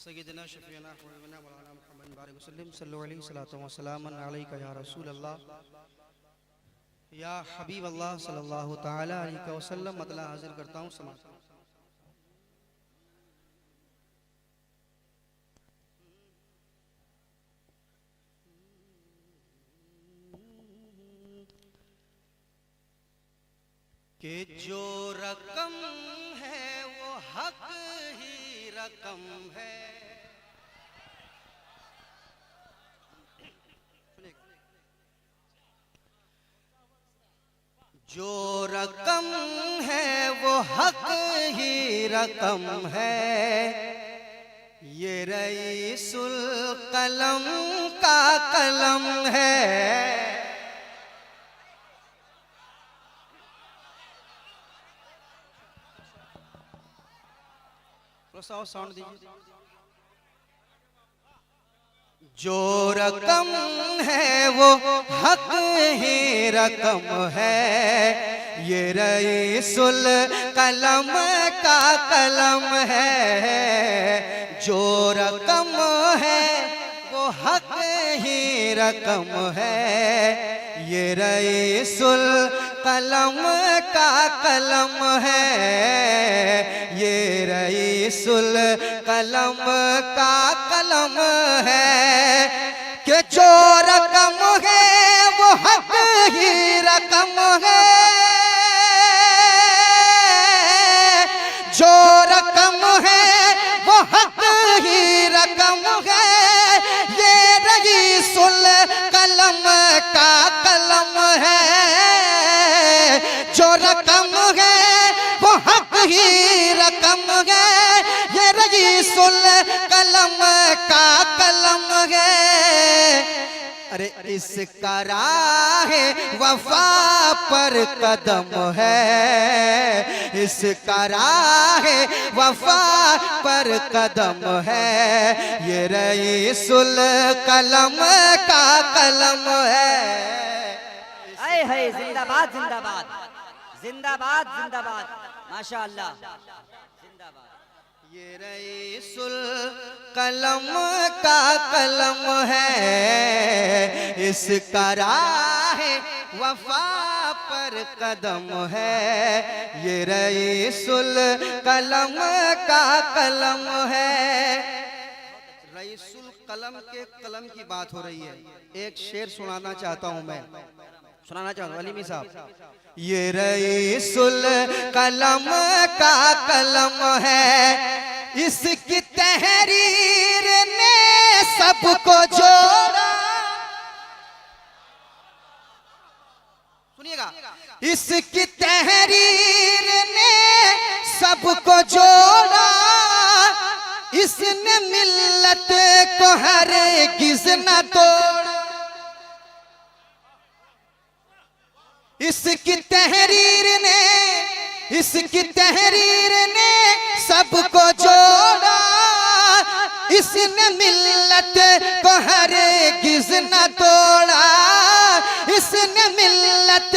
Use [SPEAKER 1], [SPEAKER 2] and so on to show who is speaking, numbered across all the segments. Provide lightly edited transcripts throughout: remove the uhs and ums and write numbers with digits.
[SPEAKER 1] सय्यदना शफ़ीना हबीबना मौलाना मुहम्मद बारिक वसल्लम सल्लल्लाहु अलैहि सलातो व सलामन अलैका या रसूल अल्लाह या हबीब अल्लाह सल्लल्लाहु तआला अलैहि वसल्लम। मतला हाजिर करता हूँ समाज कि जो रकम है वो हक ही रकम है। जो रकम है वो हक ही रकम है। ये रईसुल कलम का कलम है। थोड़ा सा साउंड दीजिए। जो रकम है वो हक ही रकम है। ये रईसुल कलम का कलम है। जो रकम है वो हक ही रकम है। ये रईसुल कलम का कलम है। ये रईसुल कलम का कलम है। कि जो रकम है वो हक ही रकम है। जो रकम है वो हक ही रकम है। ये रईसुल कलम का कलम है। जो रकम है वो हक ही रकम है। ये रईसुल कलम का कलम है। अरे इसका राह वफा पर कदम है। इसका राह वफा पर कदम है। ये रईसुल कलम का कलम है।
[SPEAKER 2] है जिंदाबाद जिंदाबाद जिंदाबाद जिंदाबाद माशाअल्लाह जिंदाबाद।
[SPEAKER 1] ये रईसुल कलम का कलम है। इसका राह वफा पर कदम है। ये रईसुल कलम का कलम है। रईसुल कलम के कलम की बात हो रही है। एक शेर सुनाना चाहता हूं मैं, सुनाना चाहता हूं अलीमी साहब। ये रईसुल कलम का कलम है। इसकी तहरीर ने सबको जोड़ा। सुनिएगा। इसकी तहरीर ने सबको जोड़ा। इसने मिल्लत को हरगिज़ न तोड़ा। इसकी तहरीर ने सबको जोड़ा। इसने मिल्लत को हरगिज़ न तोड़ा। इसने मिल्लत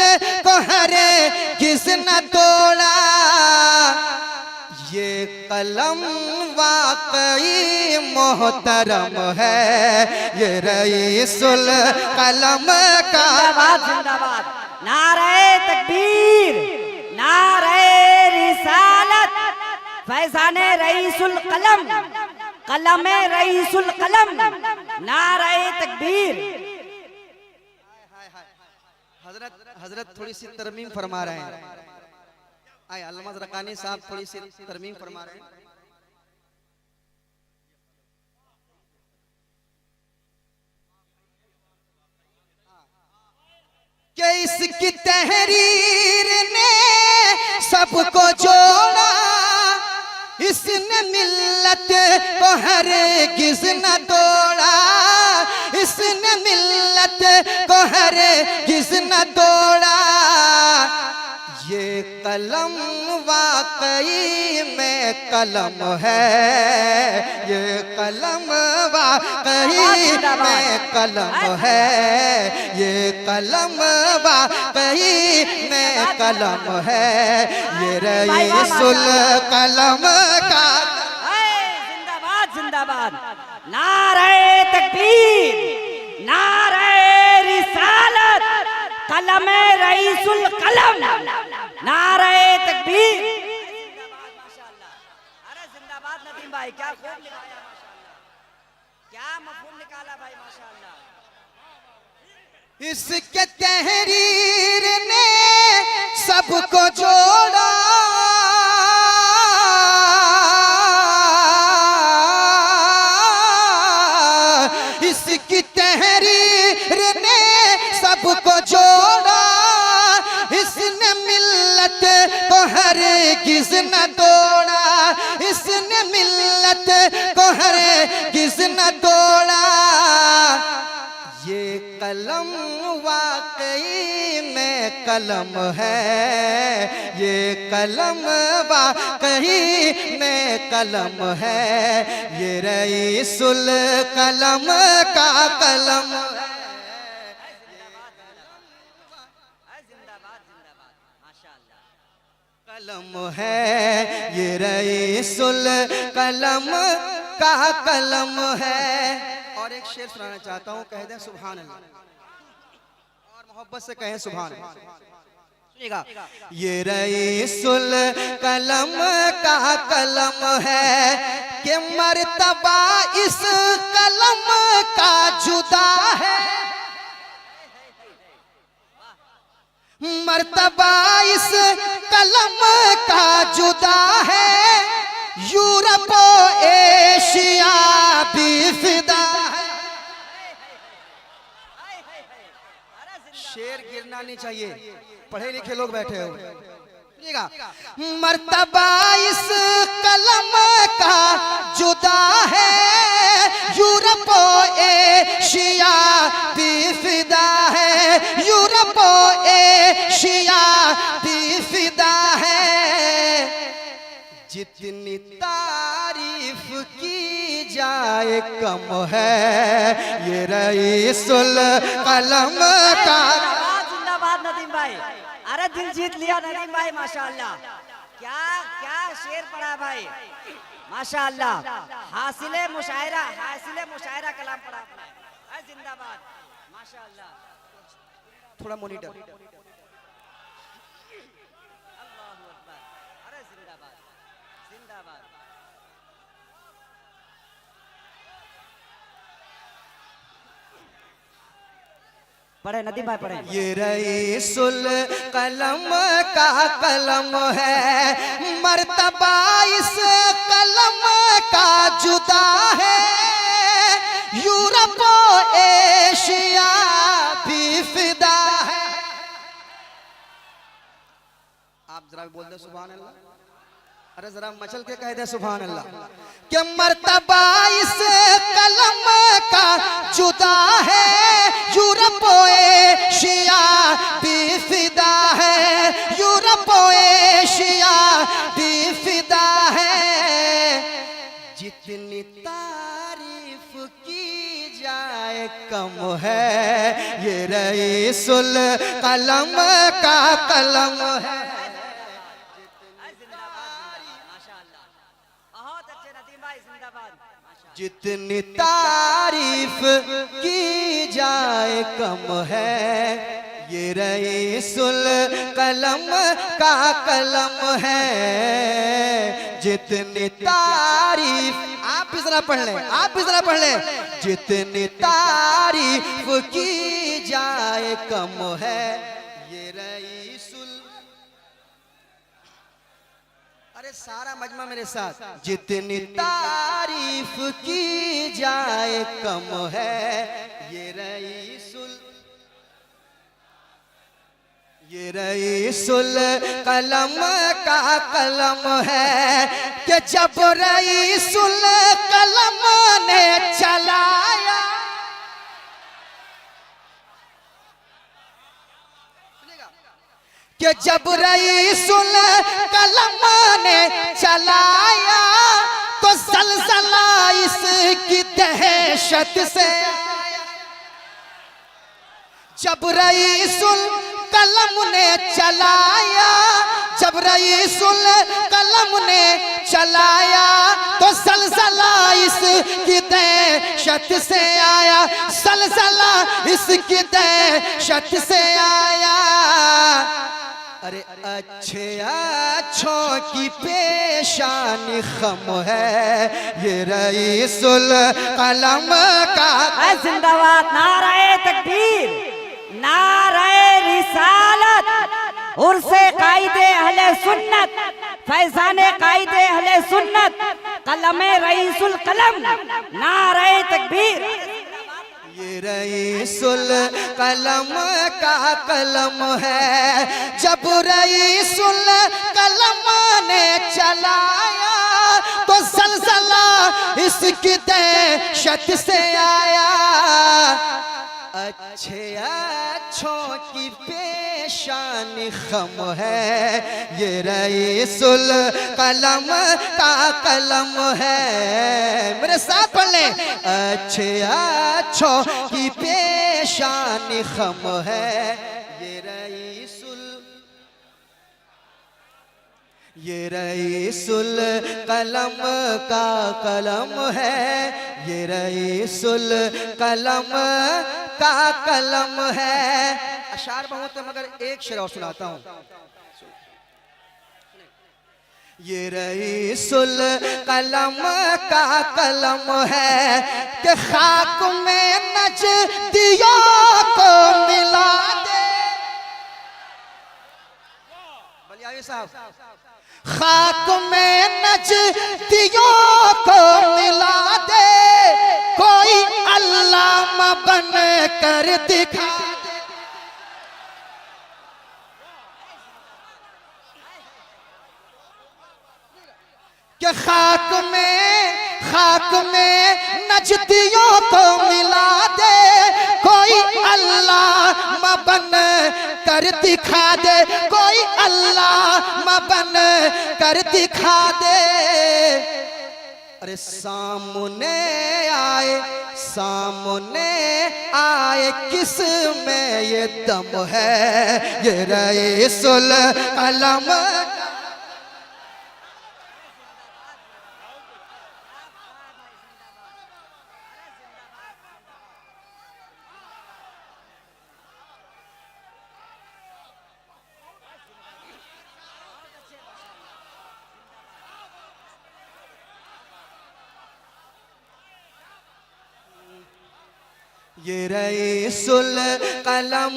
[SPEAKER 1] को हरगिज़ न तोड़ा। ये कलम वाकई मोहतरम है। ये रईसुल कलम का
[SPEAKER 2] जिंदाबाद। नारे तकबीर नारे रिसालत फैज़ाने रईसुल कलम कलम रईसुल कलम नारे तकबीर।
[SPEAKER 1] हजरत थोड़ी सी तरमीम फरमा रहे हैं। आए अल्लामा ज़रक़ानी साहब थोड़ी सी तरमीम फरमा रहे हैं। कि इसकी तहरीर ने सबको जोड़ा। इसने मिल्लत को हरगिज़ न तोड़ा। इसने मिल्लत को हरगिज़ न तोड़ा। ये कलम वाकई में कलम है। ये कलम वाकई में कलम है। ये कलम वाकई में कलम है। ये रईसुल कलम का
[SPEAKER 2] जिंदाबाद जिंदाबाद जिंदाबाद। नारे तकबीर, नारे रिसालत, कलमे रईसुल कलम, नारे तकबीर। माशाअल्लाह, अरे जिंदाबाद नदीम भाई, क्या खूब लिखाया माशाअल्लाह, क्या मफहूम निकाला भाई माशाअल्लाह।
[SPEAKER 1] इसके तहरीर ने सबको जोड़ा, इसकी तहरीर ने सबको जोड़ा, इसने मिल्लत को हरगिज़ न तोड़ा, इसने मिल्लत को हरगिज़ न तोड़ा। ये कलम वाकई में कलम है, ये कलम वाकई में कलम है, ये रईसुल कलम का कलम है। कलम है, ये रईसुल कलम का कलम है। और एक शेर सुनाना चाहता हूँ, कह दे सुभान अल्लाह, और मोहब्बत से कहें सुभान अल्लाह। सुनिएगा, ये रईसुल कलम का कलम है कि मर्तबा इस कलम का जुदा है, मर्तबा इस कलम का जुदा है, यूरोप एशिया भी फिदा है। शेर गिरना नहीं चाहिए, पढ़े लिखे लोग बैठे हो। मर्तबा इस कलम का जुदा है, यूरोप एशिया भी फिदा है, यूरोप एशिया भी फिदा है। जितनी तारीफ की जाए कम है, ये रईसुल कलम का।
[SPEAKER 2] जिंदाबाद नदीम भाई, अरे दिल जीत लिया नदीम भाई माशाअल्लाह, क्या क्या शेर पढ़ा भाई माशाअल्लाह। हासिले मुशायरा कलाम पढ़ा आपने, जिंदाबाद माशाअल्लाह।
[SPEAKER 1] थोड़ा मॉनिटर,
[SPEAKER 2] अल्लाहु अकबर, अरे जिंदाबाद जिंदाबाद। पढ़े नदीम भाई पढ़े।
[SPEAKER 1] ये रईसुल कलम का कलम है, मर्तबा इस कलम का जुदा है, यूरोप एशिया भी फिदा है। आप जरा बोल दे सुभान अल्लाह, अरे जरा मचल के कह दे सुभान अल्लाह। कि मर्तबा इस कलम का जुदा है, यूरोप एशिया भी फिदा है, यूरोप एशिया भी फिदा है। जितनी तारीफ की जाए कम है, ये रईसुल कलम का कलम है। जितनी तारीफ की जाए कम है, ये रईसुल कलम का कलम है। जितनी तारीफ, आप भी जरा पढ़ लें, आप भी जरा पढ़ लें। जितनी तारीफ की जाए कम है, ये रईसुल, अरे सारा मजमा मेरे साथ। जितनी तारीफ की जाए कम है, ये रईसुल कलम का कलम है कि जब रईसुल कलम ने चलाया, कि जब रईसुल कलम ने चलाया, तो ज़लज़ला इसकी दहशत से आया। जब रईसुल कलम ने चलाया, जब रईसुल कलम ने चलाया, तो ज़लज़ला इस इसकी दहशत से आया, जलजला इसकी दहशत से आया। अरे अच्छे अच्छों की पेशानी खम है, ये रईसुल कलम का।
[SPEAKER 2] जिंदाबाद, नाराए तकबीर, नाराए रिसालत, उर्से कायदे अहले सुन्नत, फैजाने कायदे अहले सुन्नत, कलमे रईसुल कलम, नाराए तकबीर।
[SPEAKER 1] ये रईसुल कलम का कलम है, जब रईसुल कलम ने चलाया तो जलजला इसकी दहशत से आया। अच्छे अच्छों की पेशानी खम है, ये रईसुल कलम का कलम है। मेरे साथ पढ़ ले, अच्छे अच्छों की पेशानी खम है, ये रईसुल कलम का कलम है, ये रईसुल कलम का कलम है। अशार बहुत है मगर एक शेर और सुनाता हूँ। ये रईसुल कलम का कलम है कि खाक में नजदियों को मिला दे। बलियावी साहब, खाक में नजदियों को मिला दे, कोई अल्लामा बन कर दिखा दे। कि खाक में नजदियों को मिला दे, कोई अल्लामा बन कर दिखा दे, कोई अल्लामा बन कर दिखा दे। अरे सामने आए किस में ये दम है, ये रईसुल कलम। ये रईसुल कलम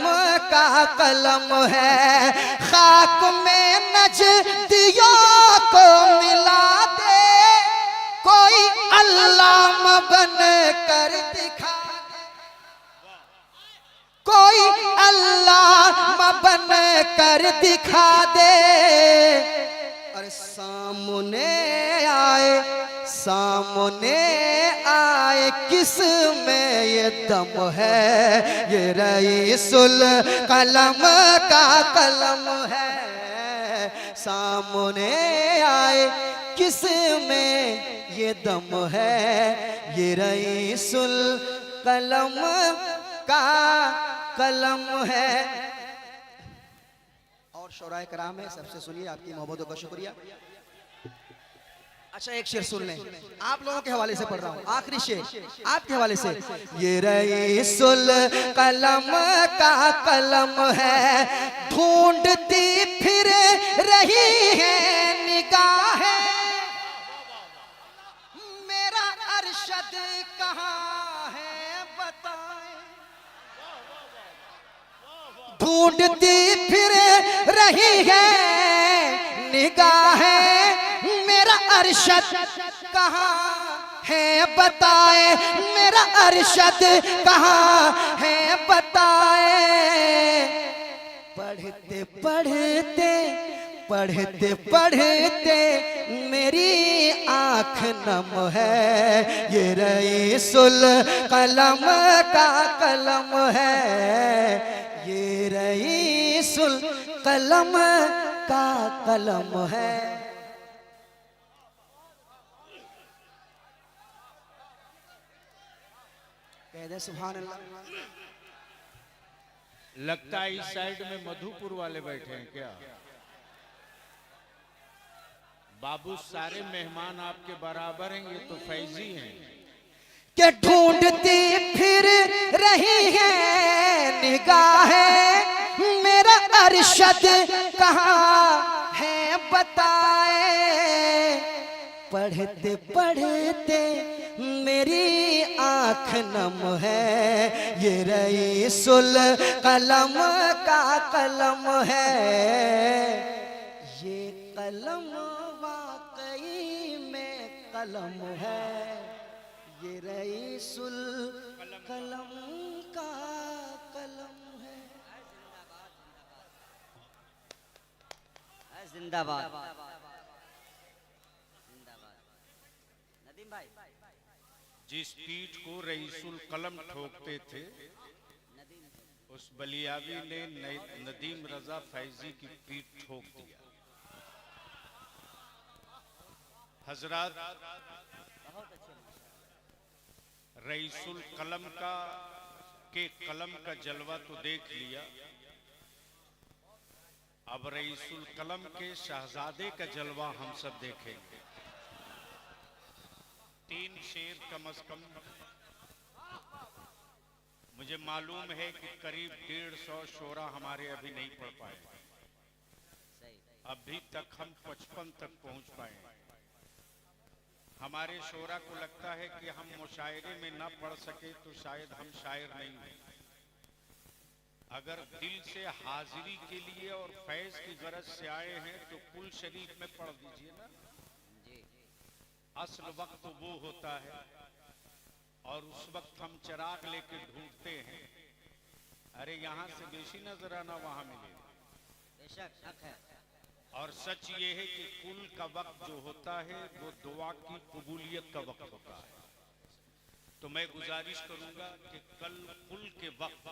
[SPEAKER 1] का कलम है, खाक में नजदियों को मिला दे, कोई अल्लामा बन कर दिखा दे, कोई अल्लामा बन कर दिखा दे। अरे सामने आए किस में ये दम है, ये रईसुल कलम का कलम है। सामने आए किस में ये दम है, ये रईसुल कलम का कलम है। और शौराए कराम है, सबसे सुनिए, आपकी मोहब्बतों का शुक्रिया। अच्छा एक शेर सुन लें, आप लोगों के हवाले से पढ़ रहा हूँ, आखिरी शेर आपके हवाले से। ये रईसुल कलम का कलम है, ढूंढती फिर रही है निगाहें, मेरा अरशद कहाँ है बताएं। ढूंढती फिर रही है निगाहें, मेरा अरशद कहाँ है बताए, मेरा अरशद कहाँ है बताए। पढ़ते पढ़ते पढ़ते पढ़ते मेरी आँख नम है, ये रईसुल कलम का कलम है, ये रईसुल कलम का कलम है। सुभान अल्लाह।
[SPEAKER 3] लगता है इस साइड में मधुपुर वाले बैठे हैं क्या? बाबू सारे मेहमान आपके बराबर हैं, ये तो फैजी हैं।
[SPEAKER 1] के ढूंढती फिर रही है निगाहें, मेरा अरशद कहाँ है बताए। पढ़ते पढ़ते मेरी आँख नम है, ये रईसुल कलम का कलम है। ये कलम वाकई में कलम है, ये रईसुल कलम का कलम है।
[SPEAKER 2] जिंदाबाद जिंदाबाद। नदीम भाई,
[SPEAKER 3] जिस पीठ को रईसुल कलम ठोकते थे, उस बलियावी ने नदीम रजा फैजी की पीठ ठोक दिया। हजरत, रईसुल कलम के कलम का जलवा तो देख लिया, अब रईसुल कलम के शहजादे का जलवा हम सब देखेंगे। 3 शेर कम अज कम, मुझे मालूम है कि करीब 150 शोरा हमारे अभी नहीं पढ़ पाए, अभी तक हम 55 तक पहुंच पाए। हमारे शोरा को लगता है कि हम मुशायरे में ना पढ़ सके तो शायद हम शायर नहीं हैं। अगर दिल से हाजिरी के लिए और फैज की गरज से आए हैं तो कुल शरीफ में पढ़ दीजिए ना। असल वक्त वो होता है और उस वक्त हम चिराग लेके ढूंढते हैं, अरे यहाँ से बेशी नजर आना वहां मिलेगा।
[SPEAKER 2] बेशक हक है।
[SPEAKER 3] और सच ये है कि कुल का वक्त जो होता है वो दुआ की कबूलियत का वक्त होता है। तो मैं गुजारिश करूंगा कि कल कुल के वक्त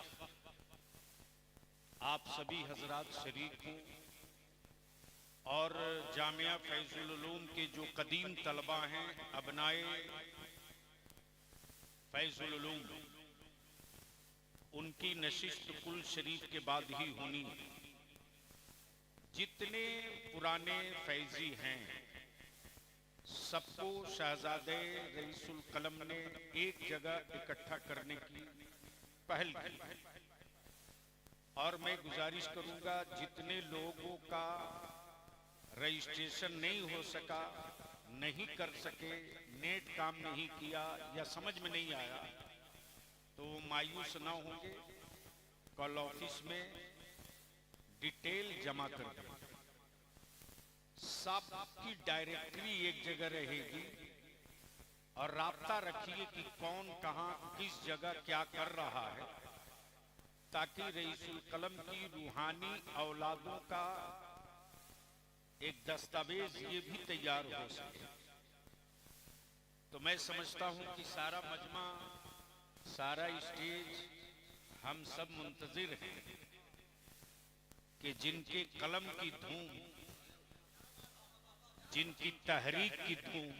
[SPEAKER 3] आप सभी हजरात शरीक हों और जामिया फैजुल उलूम के जो कदीम तलबा हैं, अबनाए फैजुल उलूम, उनकी नशिस्त कुल शरीफ के बाद ही होनी है। जितने पुराने फैजी हैं सबको शहजादे रईसुल कलम ने एक जगह इकट्ठा करने की पहल की। और मैं गुजारिश करूंगा जितने लोगों का रजिस्ट्रेशन नहीं हो सका, नहीं कर सके, नेट काम नहीं किया या समझ में नहीं आया, तो मायूस ना होंगे। कल ऑफिस में डिटेल जमा कर दें, सबकी डायरेक्टरी एक जगह रहेगी और राब्ता रखिए कि कौन कहां किस जगह क्या कर रहा है, ताकि रईसुल कलम की रूहानी औलादों का एक दस्तावेज ये भी तैयार हो सके। तो मैं समझता हूं कि सारा मजमा, सारा स्टेज, हम सब मुंतजिर हैं कि जिनके कलम की धूम, जिनकी तहरीक की धूम